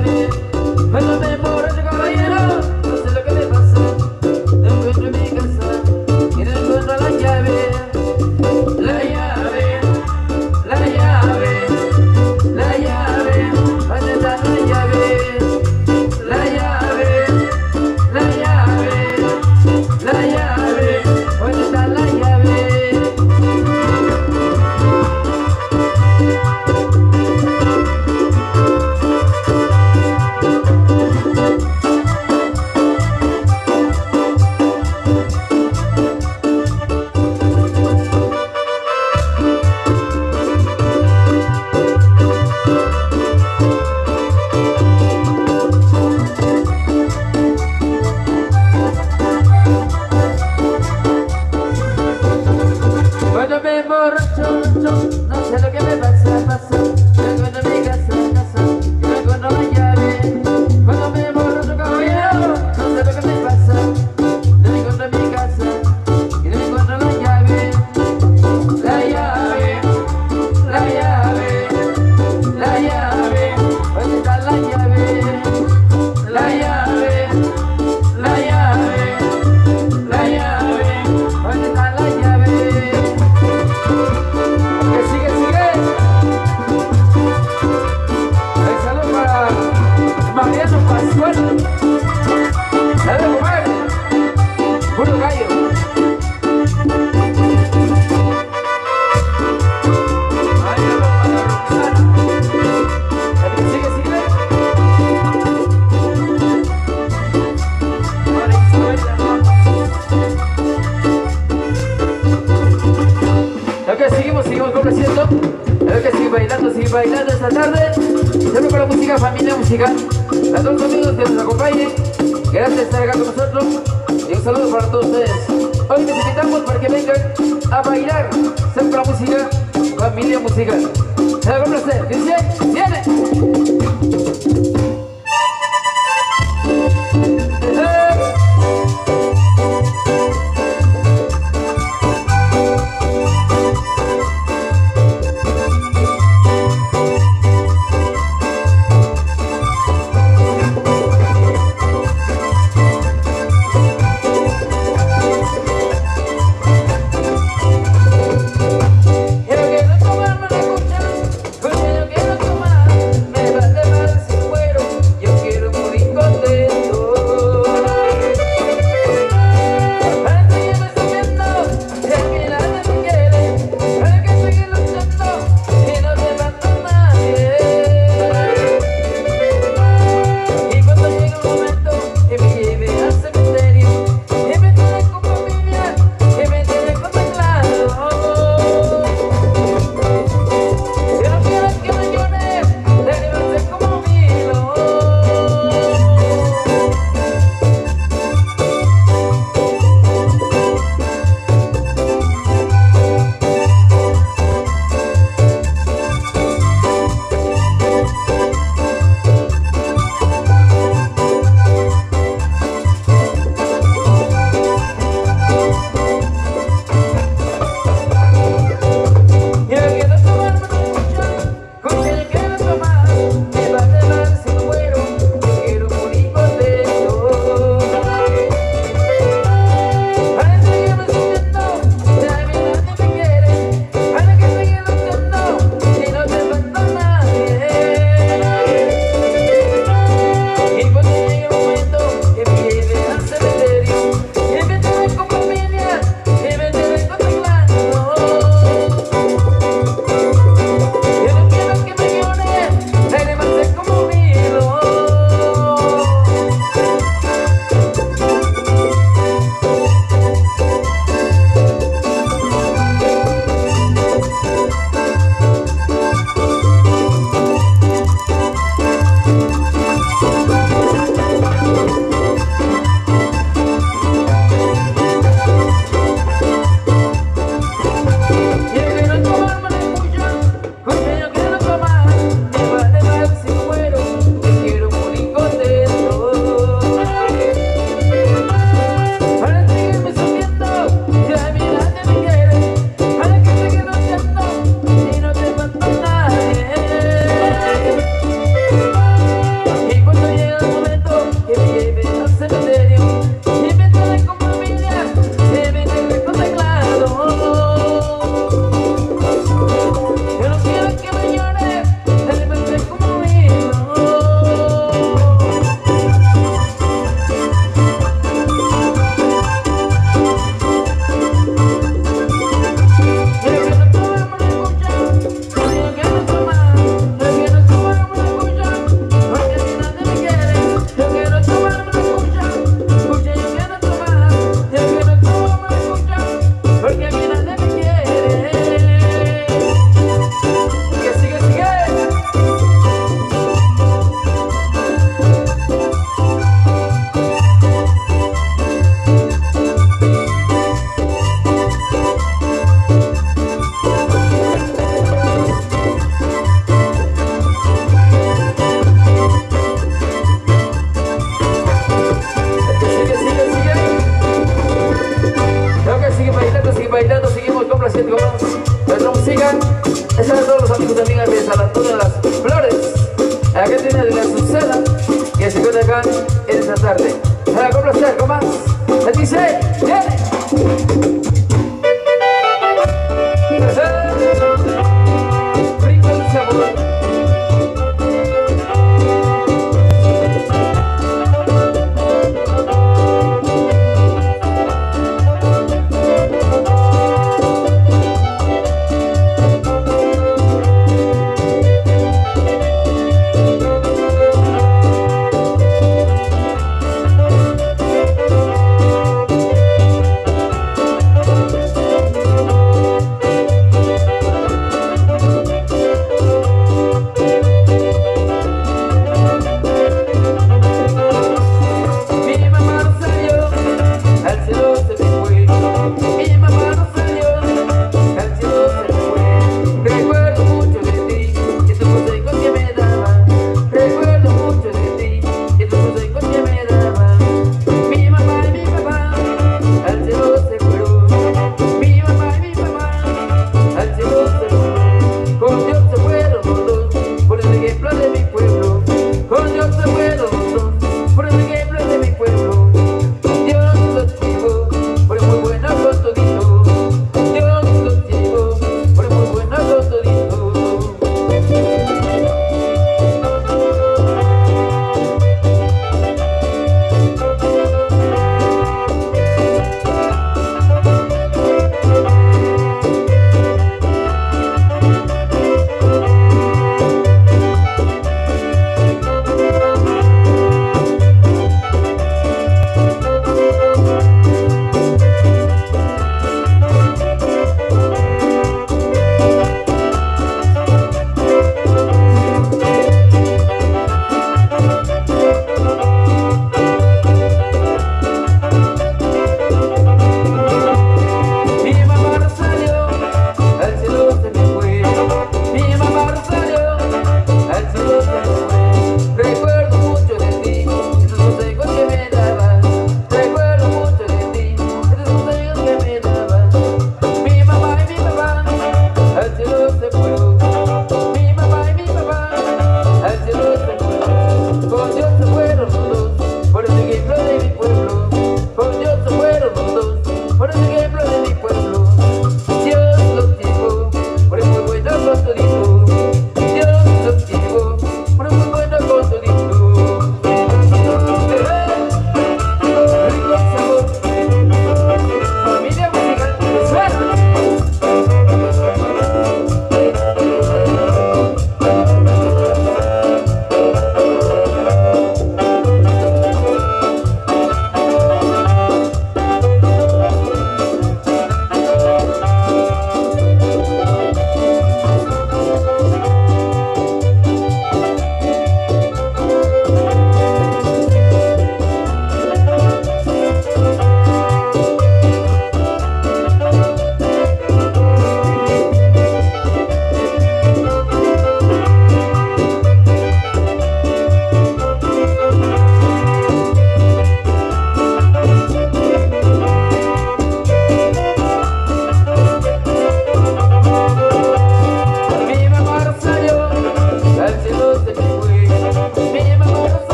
llave. Cuando me emborracho, caballero, no sé lo que me pasa. No encuentro en mi casa y no encuentro la llave. La llave, la llave, la llave. ¿Dónde está la llave? La llave, la llave, la llave. ¿Dónde está la llave? Cuando me emborracho, no sé lo que me pasa. No encuentro en mi casa, y no encuentro la llave. Cuando me emborracho, caballero, no sé lo que me pasa. No encuentro en mi casa y no encuentro la llave. La llave, la llave, la llave. ¿Dónde está la llave? La llave, la llave, la llave. ¿Dónde está la llave? Que sigue. El saludo para Mariano Pascual. Saludos, compadre. Puro gallo. Ahí saludos para Roxana. El que sigue. Para Isabela. Lo que seguimos complaciendo. Lo que sigue bailando esta tarde. Siempre con la música, familia musical. A todos los amigos que nos acompañen. Gracias por estar acá con nosotros. Y un saludo para todos ustedes. Hoy les invitamos para que vengan a bailar. Siempre con la música, familia musical. Se va a complacer. Dice, viene. Yo quiero tomar maracuyá, porque yo quiero tomar, me vale más. le suceda que se quede acá en esta tarde. Para complacer algo más, les dice, viene. Brinco el sabor.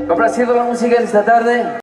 Complaciendo la música en esta tarde.